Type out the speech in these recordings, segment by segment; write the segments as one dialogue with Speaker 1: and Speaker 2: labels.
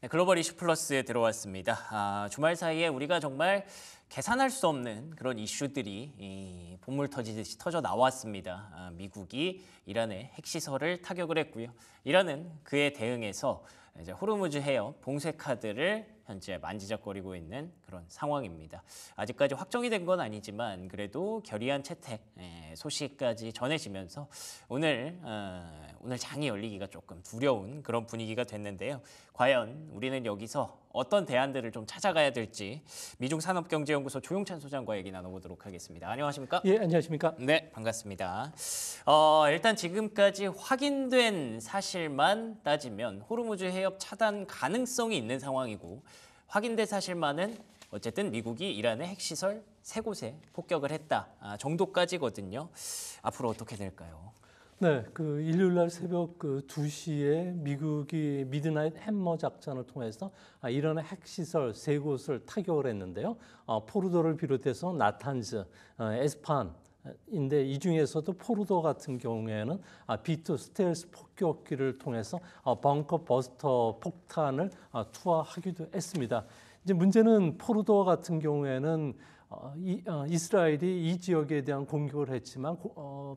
Speaker 1: 네, 글로벌 이슈 플러스에 들어왔습니다. 주말 사이에 우리가 정말 계산할 수 없는 그런 이슈들이 본물 터지듯이 터져 나왔습니다. 미국이 이란의 핵시설을 타격을 했고요. 이란은 그에 대응해서 이제 호르무즈 해협 봉쇄 카드를 현재 만지작거리고 있는 그런 상황입니다. 아직까지 확정이 된 건 아니지만 그래도 결의안 채택 소식까지 전해지면서 오늘 장이 열리기가 조금 두려운 그런 분위기가 됐는데요. 과연 우리는 여기서 어떤 대안들을 좀 찾아가야 될지 미중산업경제연구소 조용찬 소장과 얘기 나눠보도록 하겠습니다. 안녕하십니까?
Speaker 2: 예, 안녕하십니까?
Speaker 1: 네, 반갑습니다. 일단 지금까지 확인된 사실만 따지면 호르무즈 해협 차단 가능성이 있는 상황이고 확인된 사실만은 어쨌든 미국이 이란의 핵시설 3곳에 폭격을 했다 정도까지거든요. 앞으로 어떻게 될까요?
Speaker 2: 네, 일요일 날 새벽 2시에 미국이 미드나잇 햄머 작전을 통해서 이란의 핵시설 3곳을 타격을 했는데요. 포르도를 비롯해서 나탄즈, 에스판인데 이 중에서도 포르도 같은 경우에는 B2 스텔스 폭격기를 통해서 벙커 버스터 폭탄을 투하하기도 했습니다. 이제 문제는 포르도 같은 경우에는 이스라엘이 이 지역에 대한 공격을 했지만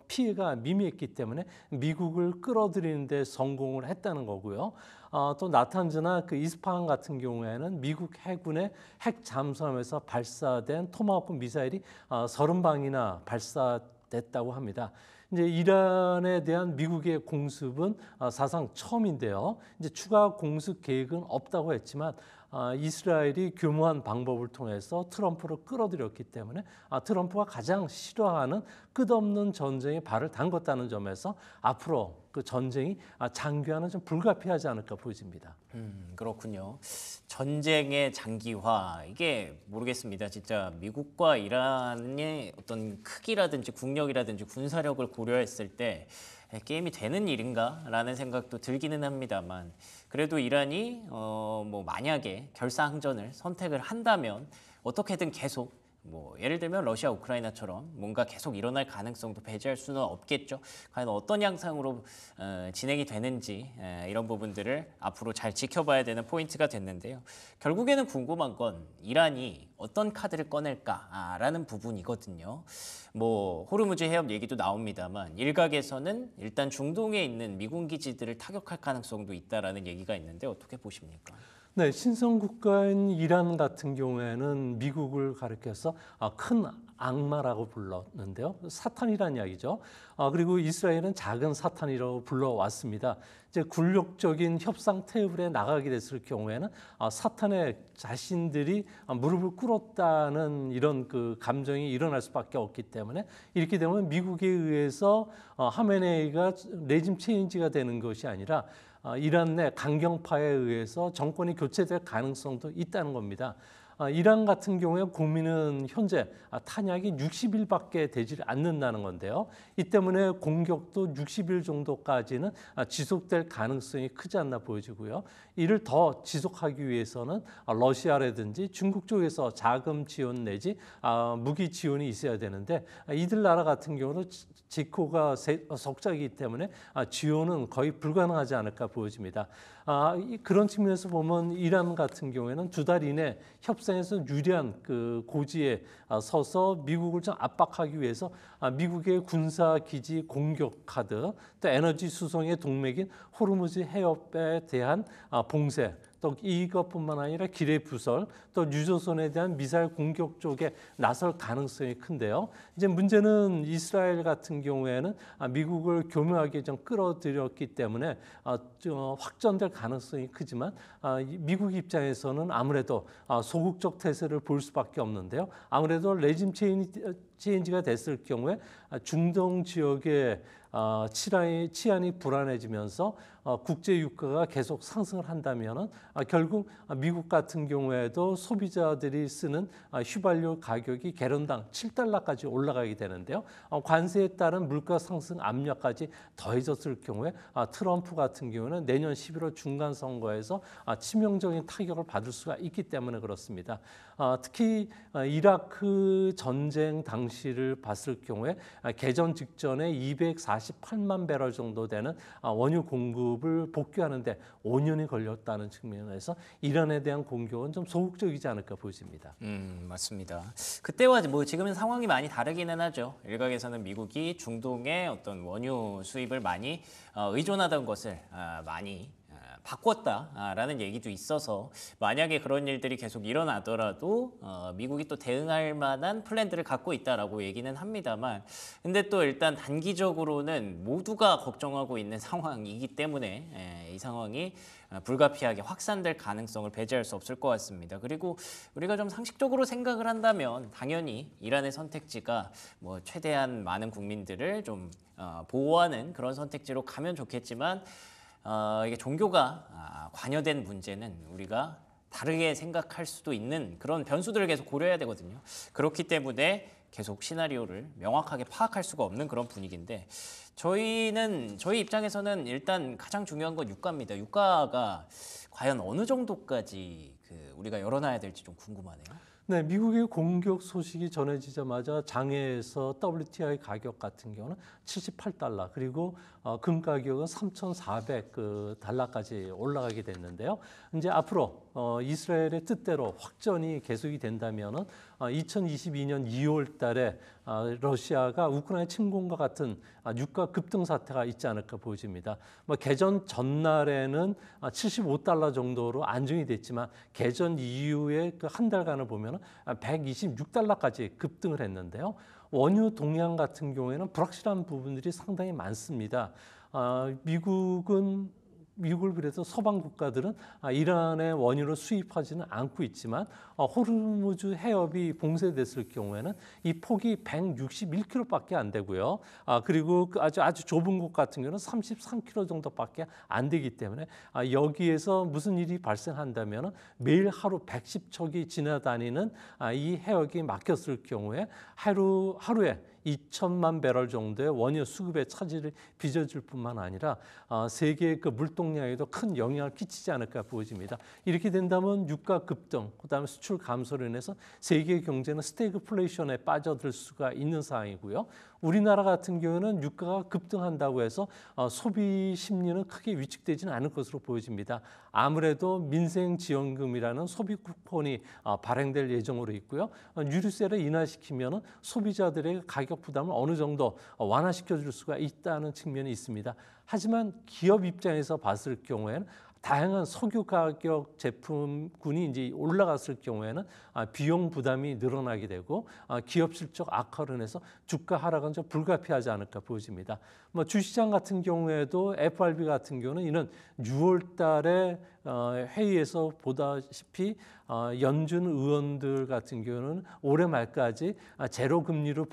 Speaker 2: 피해가 미미했기 때문에 미국을 끌어들이는 데 성공을 했다는 거고요. 또 나탄즈나 이스파한 같은 경우에는 미국 해군의 핵 잠수함에서 발사된 토마호크 미사일이 30방이나 발사됐다고 합니다. 이제 이란에 대한 미국의 공습은 사상 처음인데요. 이제 추가 공습 계획은 없다고 했지만 이스라엘이 교묘한 방법을 통해서 트럼프를 끌어들였기 때문에 트럼프가 가장 싫어하는 끝없는 전쟁에 발을 담궜다는 점에서 앞으로 그 전쟁이 장기화는 좀 불가피하지 않을까 보여집니다.
Speaker 1: 그렇군요. 전쟁의 장기화 이게 모르겠습니다. 진짜 미국과 이란의 어떤 크기라든지 국력이라든지 군사력을 고려했을 때 게임이 되는 일인가라는 생각도 들기는 합니다만 그래도 이란이 만약에 결사항전을 선택을 한다면 어떻게든 계속 예를 들면 러시아 우크라이나처럼 뭔가 계속 일어날 가능성도 배제할 수는 없겠죠. 과연 어떤 양상으로 진행이 되는지 이런 부분들을 앞으로 잘 지켜봐야 되는 포인트가 됐는데요. 결국에는 궁금한 건 이란이 어떤 카드를 꺼낼까라는 부분이거든요. 호르무즈 해협 얘기도 나옵니다만 일각에서는 일단 중동에 있는 미군 기지들을 타격할 가능성도 있다라는 얘기가 있는데 어떻게 보십니까?
Speaker 2: 네, 신성 국가인 이란 같은 경우에는 미국을 가리켜서 큰 악마라고 불렀는데요. 사탄이라는 이야기죠. 그리고 이스라엘은 작은 사탄이라고 불러왔습니다. 이제 굴욕적인 협상 테이블에 나가게 됐을 경우에는 사탄의 자신들이 무릎을 꿇었다는 이런 감정이 일어날 수밖에 없기 때문에 이렇게 되면 미국에 의해서 하메네이가 레짐 체인지가 되는 것이 아니라 이란 내 강경파에 의해서 정권이 교체될 가능성도 있다는 겁니다. 이란 같은 경우에 국민은 현재 탄약이 60일밖에 되지 않는다는 건데요. 이 때문에 공격도 60일 정도까지는 지속될 가능성이 크지 않나 보여지고요. 이를 더 지속하기 위해서는 러시아라든지 중국 쪽에서 자금 지원 내지 무기 지원이 있어야 되는데 이들 나라 같은 경우는 지코가 석자이기 때문에 지원은 거의 불가능하지 않을까 보여집니다. 그런 측면에서 보면 이란 같은 경우에는 2달 이내 협상에서 유리한 고지에 서서 미국을 좀 압박하기 위해서 미국의 군사 기지 공격 카드, 또 에너지 수송의 동맥인 호르무즈 해협에 대한 봉쇄, 또 이것뿐만 아니라 기뢰 부설, 또 유조선에 대한 미사일 공격 쪽에 나설 가능성이 큰데요. 이제 문제는 이스라엘 같은 경우에는 미국을 교묘하게 좀 끌어들였기 때문에 확전될 가능성이 크지만 미국 입장에서는 아무래도 소극적 태세를 볼 수밖에 없는데요. 아무래도 레짐 체인지가 됐을 경우에 중동 지역의 치안이 불안해지면서 국제 유가가 계속 상승을 한다면 결국 미국 같은 경우에도 소비자들이 쓰는 휘발유 가격이 개론당 7달러까지 올라가게 되는데요. 관세에 따른 물가 상승 압력까지 더해졌을 경우에 트럼프 같은 경우는 내년 11월 중간 선거에서 치명적인 타격을 받을 수가 있기 때문에 그렇습니다. 특히 이라크 전쟁 당시 당시를 봤을 경우에 개전 직전에 248만 배럴 정도 되는 원유 공급을 복귀하는데 5년이 걸렸다는 측면에서 이란에 대한 공격은 좀 소극적이지 않을까 보입니다.
Speaker 1: 맞습니다. 그때와 뭐 지금은 상황이 많이 다르기는 하죠. 일각에서는 미국이 중동의 어떤 원유 수입을 많이 의존하던 것을 많이 바꿨다라는 얘기도 있어서 만약에 그런 일들이 계속 일어나더라도 미국이 또 대응할 만한 플랜들을 갖고 있다라고 얘기는 합니다만 근데 또 일단 단기적으로는 모두가 걱정하고 있는 상황이기 때문에 이 상황이 불가피하게 확산될 가능성을 배제할 수 없을 것 같습니다. 그리고 우리가 좀 상식적으로 생각을 한다면 당연히 이란의 선택지가 뭐 최대한 많은 국민들을 좀 보호하는 그런 선택지로 가면 좋겠지만 이게 종교가 관여된 문제는 우리가 다르게 생각할 수도 있는 그런 변수들을 계속 고려해야 되거든요. 그렇기 때문에 계속 시나리오를 명확하게 파악할 수가 없는 그런 분위기인데 저희 입장에서는 일단 가장 중요한 건 유가입니다. 유가가 과연 어느 정도까지 우리가 열어놔야 될지 좀 궁금하네요.
Speaker 2: 네, 미국의 공격 소식이 전해지자마자 장외에서 WTI 가격 같은 경우는 78달러 그리고 금 가격은 3,400달러까지 올라가게 됐는데요. 이제 앞으로 이스라엘의 뜻대로 확전이 계속이 된다면은 2022년 2월 달에 러시아가 우크라이나 침공과 같은 유가 급등 사태가 있지 않을까 보여집니다. 개전 전날에는 75달러 정도로 안정이 됐지만 개전 이후에 그 한 달간을 보면 126달러까지 급등을 했는데요. 원유 동향 같은 경우에는 불확실한 부분들이 상당히 많습니다. 미국을 비롯해서 서방 국가들은 이란의 원유를 수입하지는 않고 있지만 호르무즈 해협이 봉쇄됐을 경우에는 이 폭이 161km밖에 안 되고요. 그리고 아주 좁은 곳 같은 경우는 33km 정도밖에 안 되기 때문에 여기에서 무슨 일이 발생한다면 매일 하루 110척이 지나다니는 이 해역이 막혔을 경우에 하루에 2천만 배럴 정도의 원유 수급의 차질을 빚어줄 뿐만 아니라 세계의 그 물동량에도 큰 영향을 끼치지 않을까 보여집니다. 이렇게 된다면 유가 급등, 그다음에 수출 감소로 인해서 세계 경제는 스태그플레이션에 빠져들 수가 있는 상황이고요. 우리나라 같은 경우는 유가가 급등한다고 해서 소비 심리는 크게 위축되지는 않을 것으로 보여집니다. 아무래도 민생지원금이라는 소비 쿠폰이 발행될 예정으로 있고요. 유류세를 인하시키면 소비자들의 가격 부담을 어느 정도 완화시켜 줄 수가 있다는 측면이 있습니다. 하지만 기업 입장에서 봤을 경우에는 다양한 석유 가격 제품군이 이제 올라갔을 경우에는 비용 부담이 늘어나게 되고 기업 실적 악화로 인해서 주가 하락은 좀 불가피하지 않을까 보여집니다. 주시장 같은 경우에도 FRB 같은 경우는 이는 6월 달에 회의에서 보다시피 연준 의원들 같은 경우는 올해 말까지 제로 금리를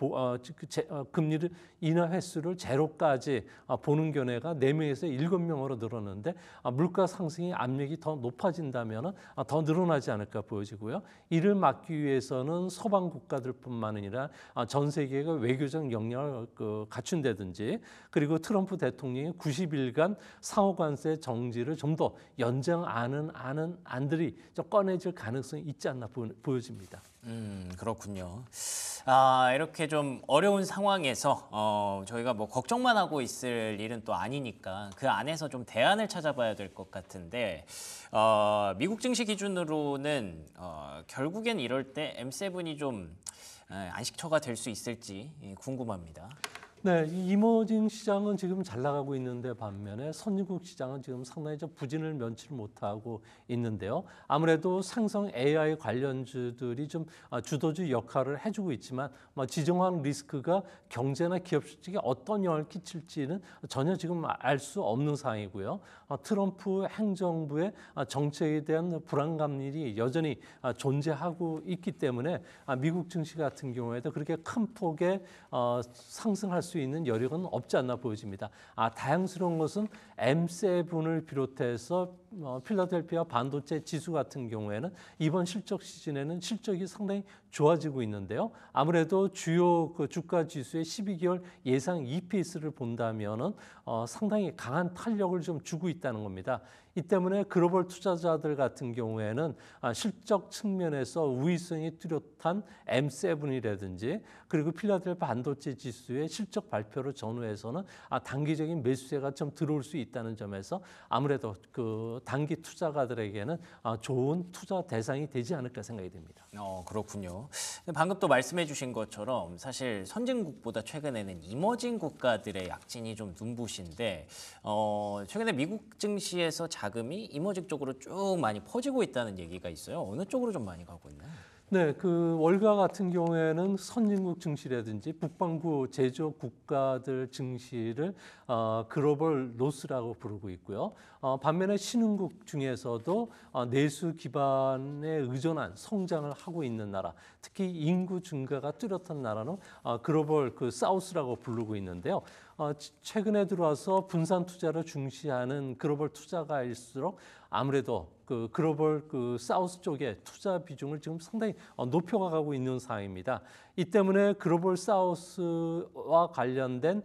Speaker 2: 금리를 인하 횟수를 제로까지 보는 견해가 4명에서 7명으로 늘었는데 물가 상승의 압력이 더 높아진다면 더 늘어나지 않을까 보여지고요. 이를 막기 위해서는 서방 국가들뿐만 아니라 전 세계가 외교적 역량을 갖춘다든지 그리고 트럼프 대통령이 90일간 상호관세 정지를 좀 더 연장하는 안들이 좀 꺼내질 가능성이 있지 않나 보여집니다.
Speaker 1: 그렇군요. 이렇게 좀 어려운 상황에서 저희가 뭐 걱정만 하고 있을 일은 또 아니니까 그 안에서 좀 대안을 찾아봐야 될 것 같은데 미국 증시 기준으로는 결국엔 이럴 때 M7이 좀 안식처가 될 수 있을지 궁금합니다.
Speaker 2: 네, 이머징 시장은 지금 잘 나가고 있는데 반면에 선진국 시장은 지금 상당히 좀 부진을 면치를 못하고 있는데요. 아무래도 상성 AI 관련주들이 좀 주도주 역할을 해주고 있지만 지정학 리스크가 경제나 기업 실적에 어떤 영향을 끼칠지는 전혀 지금 알 수 없는 상황이고요. 트럼프 행정부의 정책에 대한 불안감들이 여전히 존재하고 있기 때문에 미국 증시 같은 경우에도 그렇게 큰 폭의 상승할 수 있는 여력은 없지 않나 보여집니다. 다양스러운 것은 M7을 비롯해서 필라델피아 반도체 지수 같은 경우에는 이번 실적 시즌에는 실적이 상당히 좋아지고 있는데요. 아무래도 주요 주가 지수의 12개월 예상 EPS를 본다면은 상당히 강한 탄력을 좀 주고 있다는 겁니다. 이 때문에 글로벌 투자자들 같은 경우에는 실적 측면에서 우위성이 뚜렷한 M7이라든지 그리고 필라델피아 반도체 지수의 실적 발표를 전후해서는 단기적인 매수세가 좀 들어올 수 있다는 점에서 아무래도 그 단기 투자가들에게는 좋은 투자 대상이 되지 않을까 생각이 됩니다.
Speaker 1: 그렇군요. 근데 방금 또 말씀해 주신 것처럼 사실 선진국보다 최근에는 이머징 국가들의 약진이 좀 눈부신데 최근에 미국 증시에서 자금이 이머징 쪽으로 쭉 많이 퍼지고 있다는 얘기가 있어요. 어느 쪽으로 좀 많이 가고 있나요?
Speaker 2: 네, 그 월가 같은 경우에는 선진국 증시라든지 북반구 제조업 국가들 증시를 글로벌 노스라고 부르고 있고요. 반면에 신흥국 중에서도 내수 기반에 의존한 성장을 하고 있는 나라, 특히 인구 증가가 뚜렷한 나라는 글로벌 그 사우스라고 부르고 있는데요. 최근에 들어와서 분산 투자를 중시하는 글로벌 투자가일수록 아무래도 그 글로벌 그 사우스 쪽에 투자 비중을 지금 상당히 높여가고 있는 상황입니다. 이 때문에 글로벌 사우스와 관련된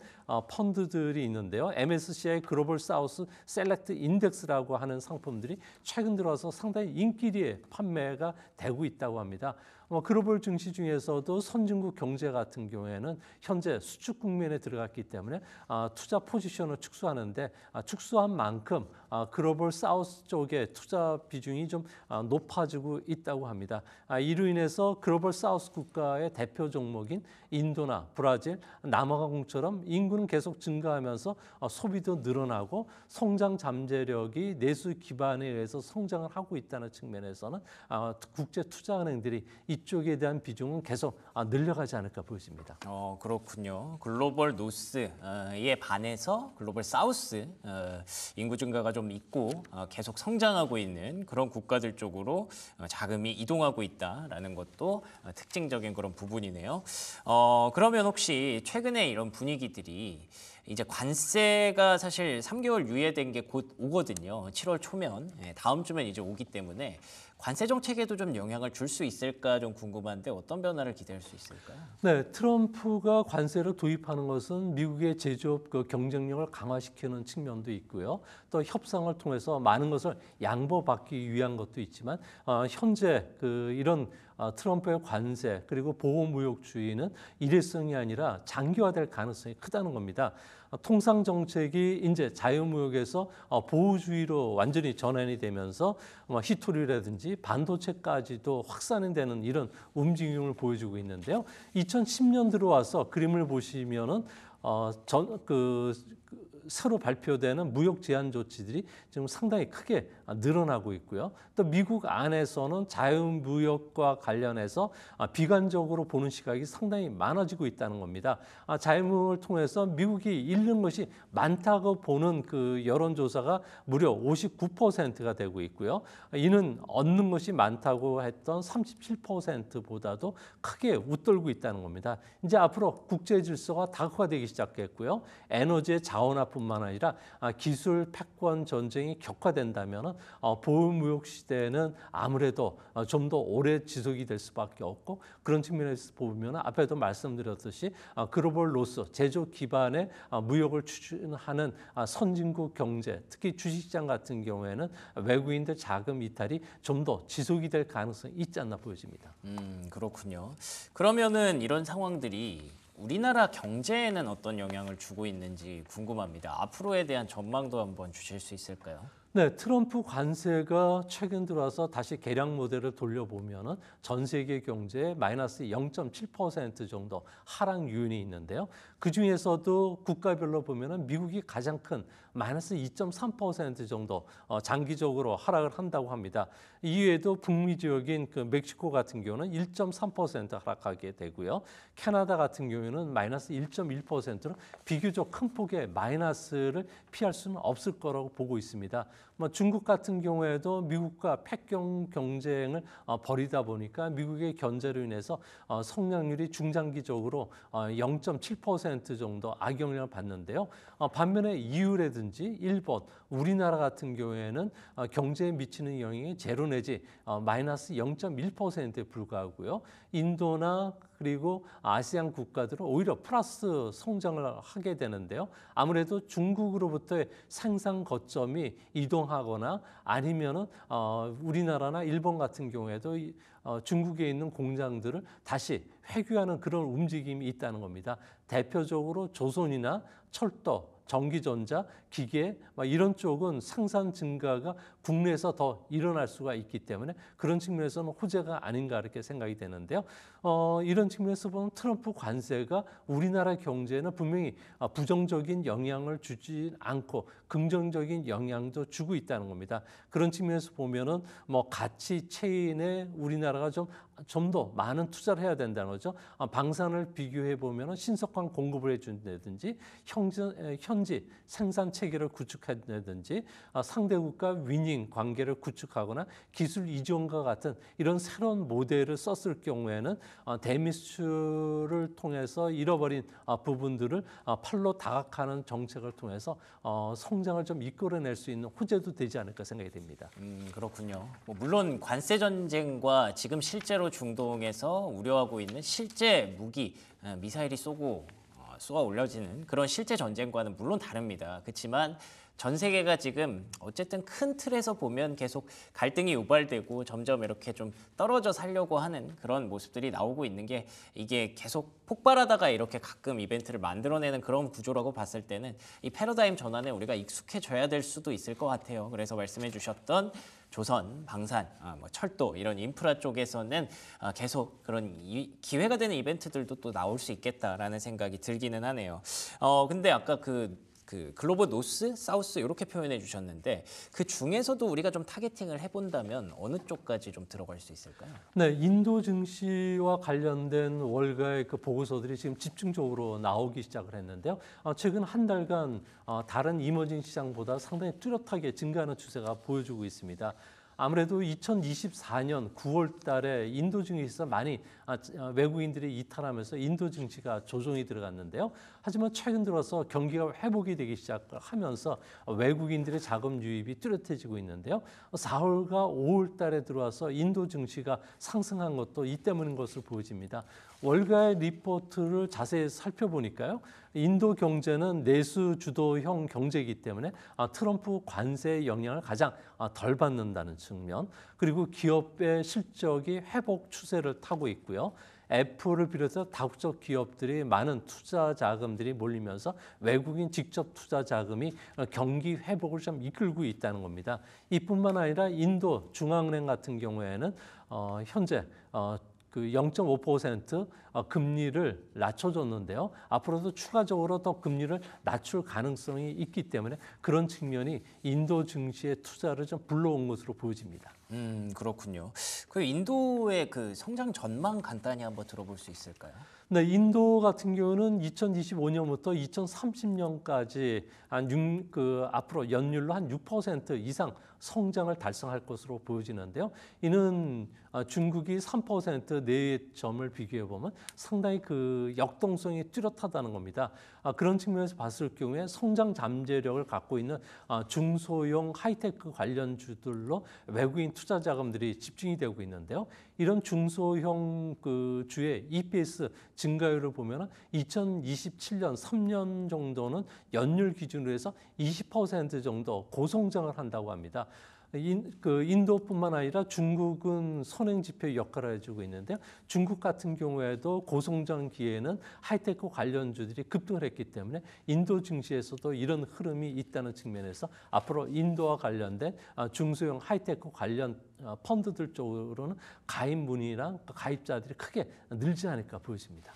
Speaker 2: 펀드들이 있는데요. MSCI 글로벌 사우스 셀렉트 인덱스라고 하는 상품들이 최근 들어서 상당히 인기리에 판매가 되고 있다고 합니다. 글로벌 증시 중에서도 선진국 경제 같은 경우에는 현재 수축 국면에 들어갔기 때문에 투자 포지션을 축소하는데 축소한 만큼 글로벌 사우스 쪽의 투자 비중이 좀 높아지고 있다고 합니다. 이로 인해서 글로벌 사우스 국가의 대표 종목인 인도나 브라질, 남아공처럼 인구는 계속 증가하면서 소비도 늘어나고 성장 잠재력이 내수 기반에 의해서 성장을 하고 있다는 측면에서는 국제 투자은행들이 이쪽에 대한 비중은 계속 늘려가지 않을까 보여집니다.
Speaker 1: 그렇군요. 글로벌 노스에 반해서 글로벌 사우스 인구 증가가 좀 있고 계속 성장하고 있는 그런 국가들 쪽으로 자금이 이동하고 있다라는 것도 특징적인 그런 부분이네요. 그러면 혹시 최근에 이런 분위기들이 이제 관세가 사실 3개월 유예된 게 곧 오거든요. 7월 초면 다음 주면 이제 오기 때문에 관세 정책에도 좀 영향을 줄 수 있을까 좀 궁금한데 어떤 변화를 기대할 수 있을까요?
Speaker 2: 네, 트럼프가 관세를 도입하는 것은 미국의 제조업 그 경쟁력을 강화시키는 측면도 있고요. 또 협상을 통해서 많은 것을 양보받기 위한 것도 있지만 현재 그 이런 트럼프의 관세 그리고 보호무역주의는 일회성이 아니라 장기화될 가능성이 크다는 겁니다. 통상 정책이 이제 자유무역에서 보호주의로 완전히 전환이 되면서 히토리라든지 반도체까지도 확산이 되는 이런 움직임을 보여주고 있는데요. 2010년 들어와서 그림을 보시면은 새로 발표되는 무역 제한 조치들이 지금 상당히 크게 늘어나고 있고요. 또 미국 안에서는 자유무역과 관련해서 비관적으로 보는 시각이 상당히 많아지고 있다는 겁니다. 자유무역을 통해서 미국이 잃는 것이 많다고 보는 그 여론조사가 무려 59%가 되고 있고요. 이는 얻는 것이 많다고 했던 37%보다도 크게 웃돌고 있다는 겁니다. 이제 앞으로 국제 질서가 다각화되기 시작했고요. 에너지의 자원화뿐만 아니라 기술 패권 전쟁이 격화된다면 보호무역 시대는 아무래도 좀 더 오래 지속이 될 수밖에 없고 그런 측면에서 보면 앞에도 말씀드렸듯이 글로벌 노스 제조 기반의 무역을 추진하는 선진국 경제 특히 주식시장 같은 경우에는 외국인들 자금 이탈이 좀 더 지속이 될 가능성이 있지 않나 보여집니다.
Speaker 1: 그렇군요. 그러면은 이런 상황들이 우리나라 경제에는 어떤 영향을 주고 있는지 궁금합니다. 앞으로에 대한 전망도 한번 주실 수 있을까요?
Speaker 2: 네, 트럼프 관세가 최근 들어와서 다시 개량 모델을 돌려보면은 전 세계 경제에 마이너스 0.7% 정도 하락 요인이 있는데요. 그 중에서도 국가별로 보면은 미국이 가장 큰 마이너스 2.3% 정도 장기적으로 하락을 한다고 합니다. 이외에도 북미 지역인 그 멕시코 같은 경우는 1.3% 하락하게 되고요. 캐나다 같은 경우에는 마이너스 1.1%로 비교적 큰 폭의 마이너스를 피할 수는 없을 거라고 보고 있습니다. 중국 같은 경우에도 미국과 패권 경쟁을 벌이다 보니까 미국의 견제로 인해서 성장률이 중장기적으로 0.7% 정도 악영향을 받는데요. 반면에 EU라든지 일본, 우리나라 같은 경우에는 경제에 미치는 영향이 제로 내지 마이너스 0.1%에 불과하고요. 인도나 그리고 아시안 국가들은 오히려 플러스 성장을 하게 되는데요. 아무래도 중국으로부터의 생산 거점이 이동하는 이용하거나 아니면은 우리나라나 일본 같은 경우에도 중국에 있는 공장들을 다시 회귀하는 그런 움직임이 있다는 겁니다. 대표적으로 조선이나 철도, 전기전자, 기계 이런 쪽은 생산 증가가 국내에서 더 일어날 수가 있기 때문에 그런 측면에서는 호재가 아닌가 이렇게 생각이 되는데요. 이런 측면에서 보면 트럼프 관세가 우리나라 경제에는 분명히 부정적인 영향을 주지 않고 긍정적인 영향도 주고 있다는 겁니다. 그런 측면에서 보면은 뭐 가치 체인에 우리나라가 좀 더 많은 투자를 해야 된다는 거죠. 방산을 비교해 보면은 신석황 공급을 해준다든지 현지 생산 체계를 구축한다든지 상대국가 위닝 관계를 구축하거나 기술 이전과 같은 이런 새로운 모델을 썼을 경우에는 대미수출을 통해서 잃어버린 부분들을 팔로 다각하는 정책을 통해서 성장을 좀 이끌어낼 수 있는 호재도 되지 않을까 생각이 됩니다.
Speaker 1: 그렇군요. 뭐 물론 관세 전쟁과 지금 실제로 중동에서 우려하고 있는 실제 무기, 미사일이 쏘아 올려지는 그런 실제 전쟁과는 물론 다릅니다. 그렇지만 전 세계가 지금 어쨌든 큰 틀에서 보면 계속 갈등이 유발되고 점점 이렇게 좀 떨어져 살려고 하는 그런 모습들이 나오고 있는 게 이게 계속 폭발하다가 이렇게 가끔 이벤트를 만들어내는 그런 구조라고 봤을 때는 이 패러다임 전환에 우리가 익숙해져야 될 수도 있을 것 같아요. 그래서 말씀해 주셨던 조선, 방산, 뭐 철도 이런 인프라 쪽에서는 계속 그런 기회가 되는 이벤트들도 또 나올 수 있겠다라는 생각이 들기는 하네요. 근데 아까 그 글로벌 노스, 사우스 이렇게 표현해 주셨는데 그 중에서도 우리가 좀 타겟팅을 해본다면 어느 쪽까지 좀 들어갈 수 있을까요?
Speaker 2: 네, 인도 증시와 관련된 월가의 그 보고서들이 지금 집중적으로 나오기 시작을 했는데요. 최근 한 달간 다른 이머징 시장보다 상당히 뚜렷하게 증가하는 추세가 보여주고 있습니다. 아무래도 2024년 9월 달에 인도 증시에서 많이 외국인들이 이탈하면서 인도 증시가 조정이 들어갔는데요. 하지만 최근 들어서 경기가 회복이 되기 시작하면서 외국인들의 자금 유입이 뚜렷해지고 있는데요. 4월과 5월 달에 들어와서 인도 증시가 상승한 것도 이 때문인 것으로 보여집니다. 월가의 리포트를 자세히 살펴보니까요. 인도 경제는 내수 주도형 경제이기 때문에 트럼프 관세의 영향을 가장 덜 받는다는 측면, 그리고 기업의 실적이 회복 추세를 타고 있고요. 애플을 비롯해서 다국적 기업들이 많은 투자 자금들이 몰리면서 외국인 직접 투자 자금이 경기 회복을 좀 이끌고 있다는 겁니다. 이뿐만 아니라 인도 중앙은행 같은 경우에는 현재 그 0.5% 금리를 낮춰줬는데요. 앞으로도 추가적으로 더 금리를 낮출 가능성이 있기 때문에 그런 측면이 인도 증시의 투자를 좀 불러온 것으로 보여집니다.
Speaker 1: 그렇군요. 그 인도의 그 성장 전망 간단히 한번 들어볼 수 있을까요?
Speaker 2: 네, 인도 같은 경우는 2025년부터 2030년까지 앞으로 연율로 한 6% 이상 성장을 달성할 것으로 보여지는데요. 이는 중국이 3% 내점을 비교해 보면 상당히 그 역동성이 뚜렷하다는 겁니다. 그런 측면에서 봤을 경우에 성장 잠재력을 갖고 있는 중소형 하이테크 관련주들로 외국인 투자 자금들이 집중이 되고 있는데요. 이런 중소형 그 주의 EPS 증가율을 보면 2027년 3년 정도는 연율 기준으로 해서 20% 정도 고성장을 한다고 합니다. 인도뿐만 아니라 중국은 선행 지표 역할을 해주고 있는데요. 중국 같은 경우에도 고성장기에는 하이테크 관련주들이 급등을 했기 때문에 인도 증시에서도 이런 흐름이 있다는 측면에서 앞으로 인도와 관련된 중소형 하이테크 관련 펀드들 쪽으로는 가입 문의랑 가입자들이 크게 늘지 않을까 보여집니다.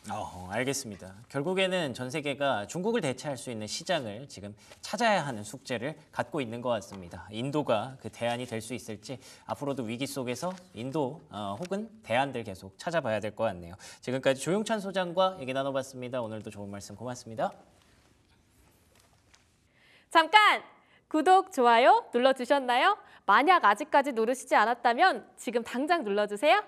Speaker 1: 알겠습니다. 결국에는 전 세계가 중국을 대체할 수 있는 시장을 지금 찾아야 하는 숙제를 갖고 있는 것 같습니다. 인도가 그 대안이 될 수 있을지 앞으로도 위기 속에서 인도 혹은 대안들 계속 찾아봐야 될 것 같네요. 지금까지 조용찬 소장과 얘기 나눠봤습니다. 오늘도 좋은 말씀 고맙습니다.
Speaker 3: 잠깐! 구독, 좋아요 눌러주셨나요? 만약 아직까지 누르시지 않았다면 지금 당장 눌러주세요.